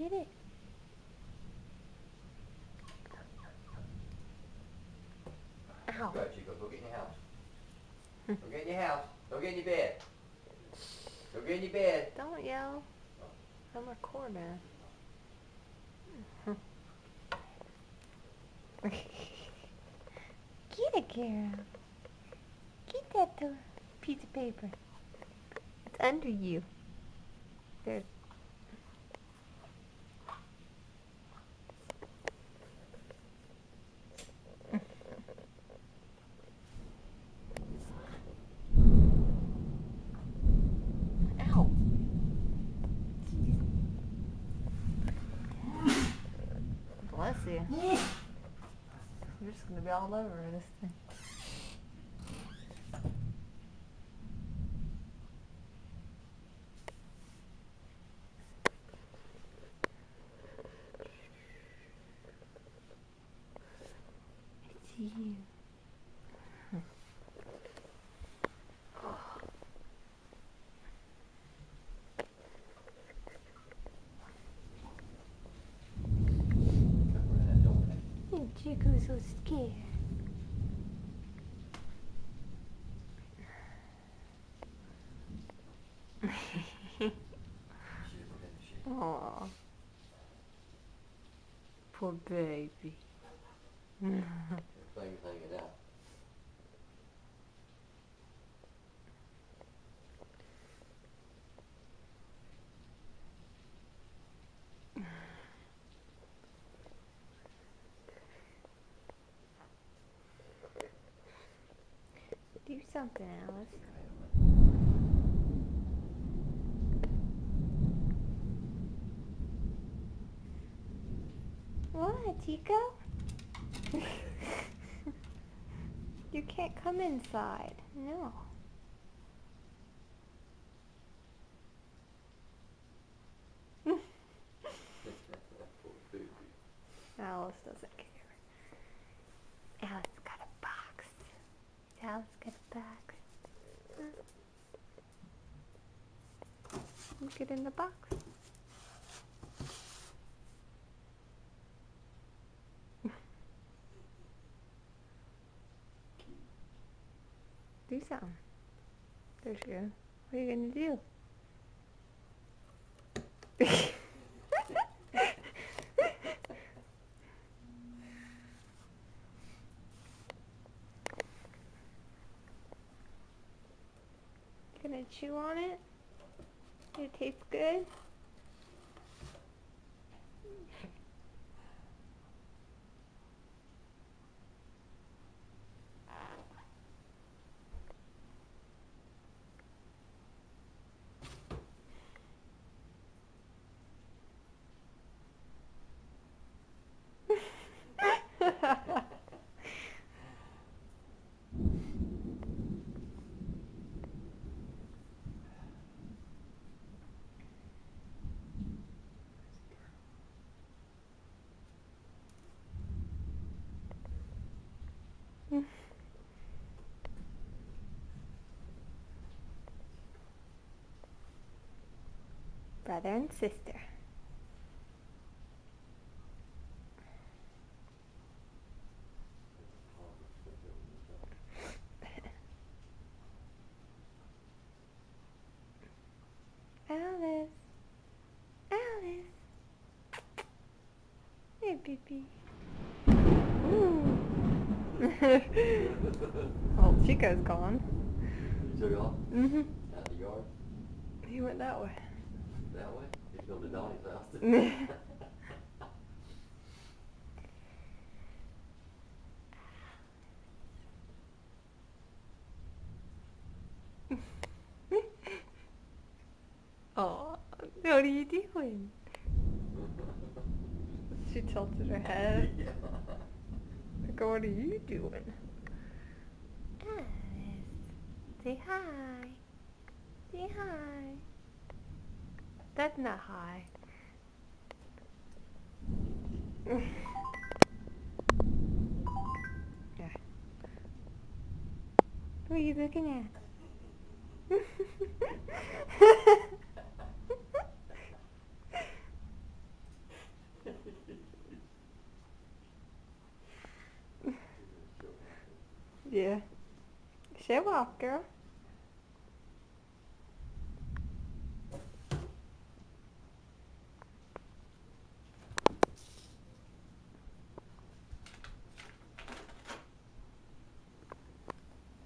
Get it. Ow. Go, Chico. Go get in your house. Go get in your house. Go get in your bed. Go get in your bed. Don't yell. I'm recording. Get it, Kara. Get that piece of paper. It's under you. There's. Ow. Bless you. You're just gonna be all over this thing. I see you. Chico's so scared. Aww. Poor baby. Playing it out. Do something, Alice. What, Chico? You can't come inside. No. Alice doesn't care. Alice got a box. Alice got a box. You get in the box. Do something. There she goes. What are you gonna do? Gonna chew on it? It tastes good? Brother and sister. Alice. Alice. Hey, baby. Oh, Chico's gone. You took off? Mm-hmm. Out the yard? He went that way. That way? He's going to Donnie's house. Oh, what are you doing? She tilted her head. Yeah. Like, what are you doing? Alice, say hi. Say hi. That's not hi. Yeah. What are you looking at? off, girl.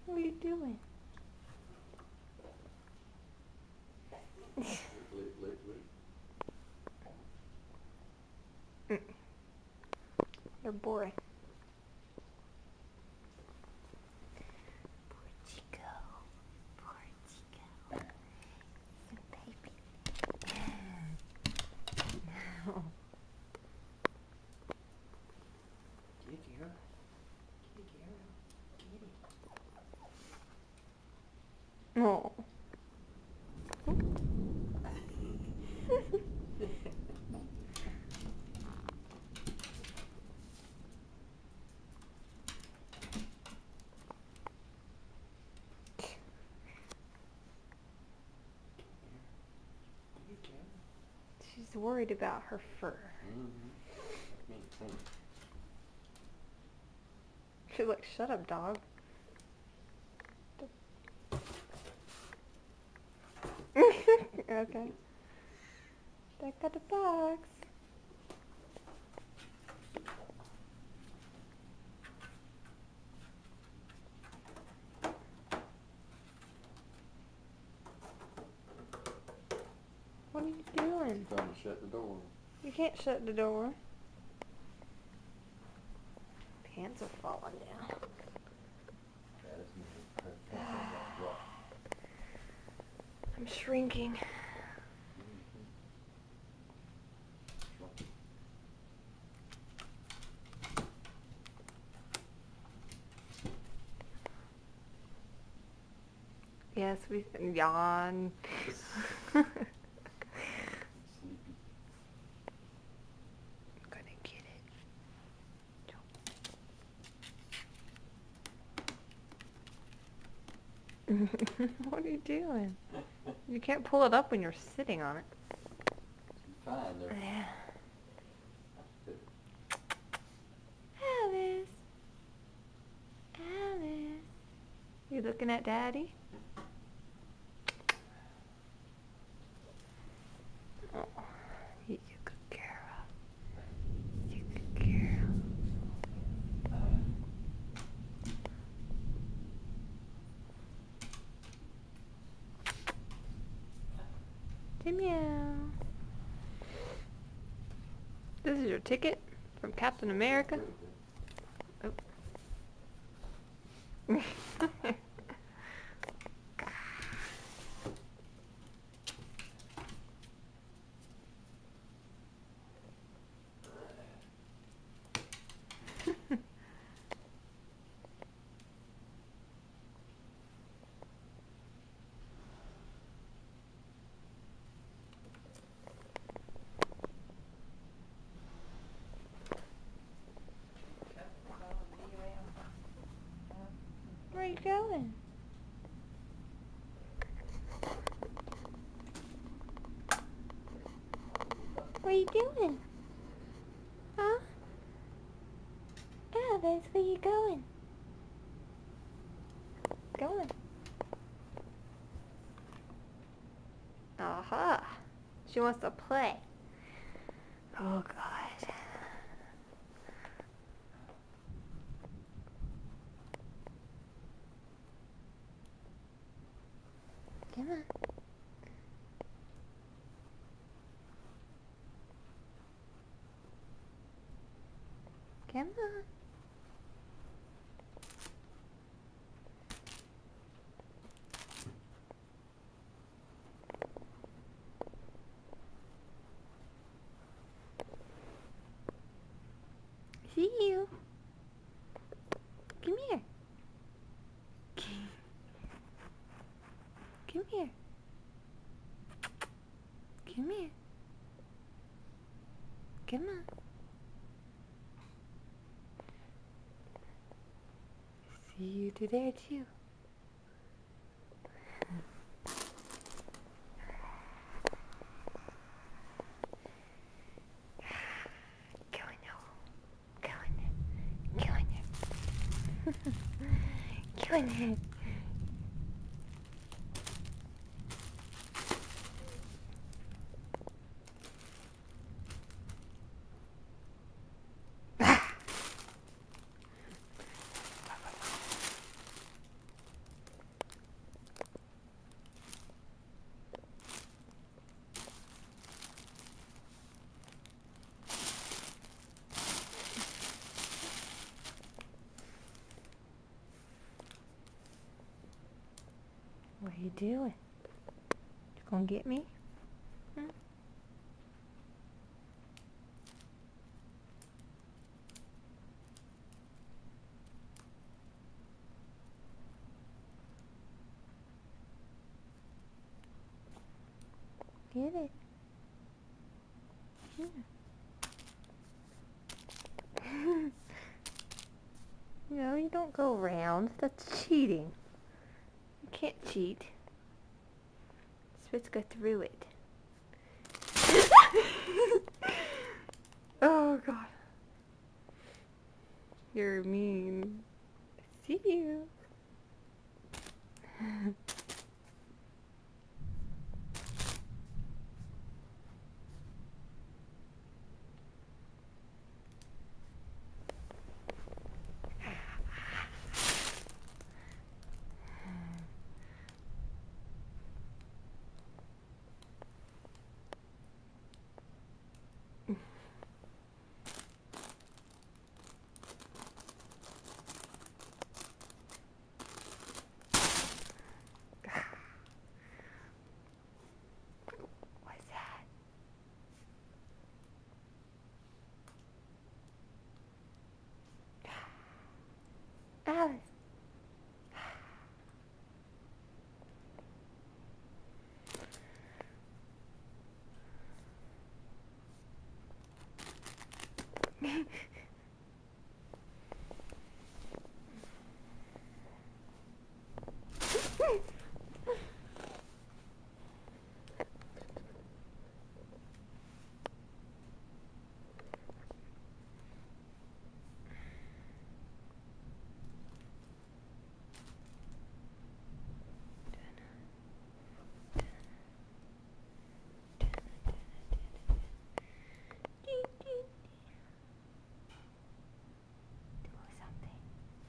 What are you doing? You're boring. Poor Chico. Poor Chico. He's a baby. No. Get it, girl. Get it, girl. Get it. Oh. She's worried about her fur. She's like, shut up, dog. Okay. Back at the box. What are you doing? Trying to shut the door. You can't shut the door. Pants are falling down. I'm shrinking. Yes, we yawn. I'm gonna get it. What are you doing? You can't pull it up when you're sitting on it. Fine there. Yeah. Alice. Alice. You looking at Daddy? Oh, you good girl. You good girl. Meow. This is your ticket from Captain America. Oh. Where are you going? What are you doing? Huh? Alice, where you going? Going. Aha. She wants to play. Oh, God. Come on. Come on. See you. Come here. Come here. Come here. Come on. See you to there too. Go in there. Go in there. Go in there. Go in there. are you doing? You gonna get me? Hmm? Get it. Yeah. No, you don't go around. That's cheating. You can't cheat. You're supposed to go through it. Oh, God. You're mean. I see you. What's that? Alice.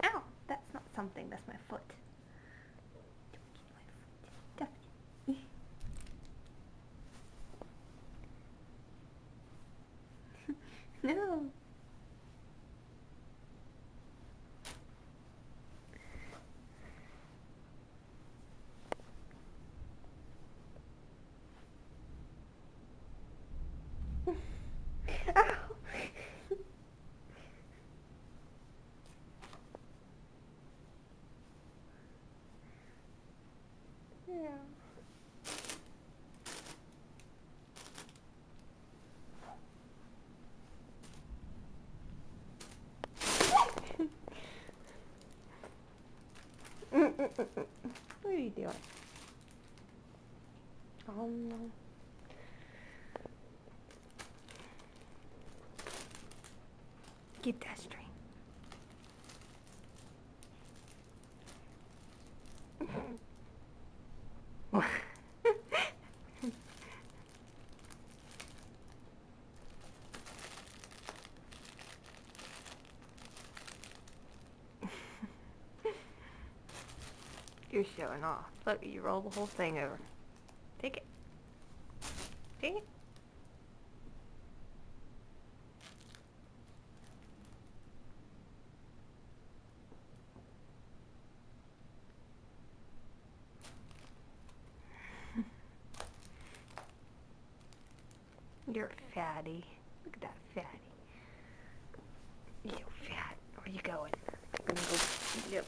Ow! That's not something, that's my foot. Don't get my foot. No. Ow! Yeah. What are you doing? Oh no. Keep that straight. You're showing off. Look, you roll the whole thing over. Take it. Take it. You're a fatty. Look at that fatty. You fat. Where you going? I'm gonna go. Yep.